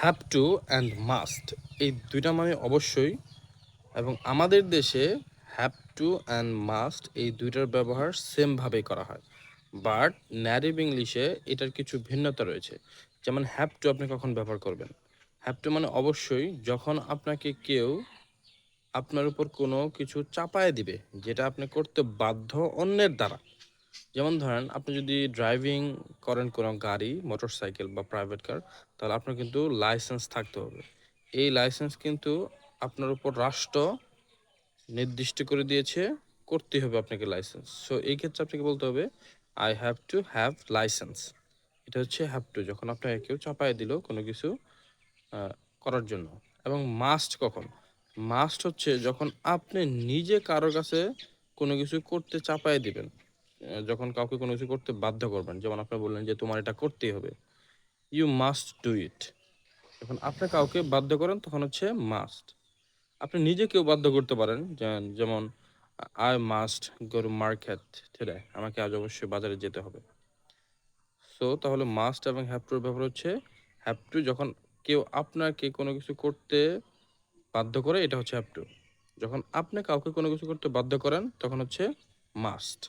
Have to and must এই দুইটা মানে অবশ্যই, এবং আমাদের দেশে হ্যাভ টু অ্যান্ড মাস্ট এই দুইটার ব্যবহার সেমভাবেই করা হয়। বাট নেটিভ ইংলিশে এটার কিছু ভিন্নতা রয়েছে। যেমন হ্যাভ টু আপনি কখন ব্যবহার করবেন? হ্যাভ টু মানে অবশ্যই যখন আপনাকে কেউ আপনার উপর কোনো কিছু চাপায় দিবে, যেটা আপনি করতে বাধ্য অন্যের দ্বারা। যেমন ধরেন আপনি যদি ড্রাইভিং করেন কোনো গাড়ি, মোটরসাইকেল বা প্রাইভেট কার, তাহলে আপনার কিন্তু লাইসেন্স থাকতে হবে। এই লাইসেন্স কিন্তু আপনার উপর রাষ্ট্র নির্দিষ্ট করে দিয়েছে, করতে হবে আপনাকে লাইসেন্স। সো এই ক্ষেত্রে আপনাকে বলতে হবে I have to have licence. এটা হচ্ছে হ্যাভ টু, যখন আপনাকে কেউ চাপায় দিল কোনো কিছু আহ, করার জন্য। এবং মাস্ট কখন? মাস্ট হচ্ছে যখন আপনি নিজে কারোর কাছে কোনো কিছু করতে চাপায় দিবেন, যখন কাউকে কোনো কিছু করতে বাধ্য করবেন। যেমন আপনি বললেন যে তোমার এটা করতেই হবে, ইউ মাস্ট ডু ইট। যখন আপনি কাউকে বাধ্য করেন তখন হচ্ছে মাস্ট। আপনি নিজেকেও বাধ্য করতে পারেন, যেমন I must go to market today, আমাকে আজ অবশ্যই বাজারে যেতে হবে। সো তাহলে মাস্ট এবং হ্যাভ টুর ব্যাপার হচ্ছে হ্যাভ টু যখন কেউ আপনাকে কোনো কিছু করতে বাধ্য করে, এটা হচ্ছে হ্যাভ টু। যখন আপনি কাউকে কোনো কিছু করতে বাধ্য করেন তখন হচ্ছে মাস্ট।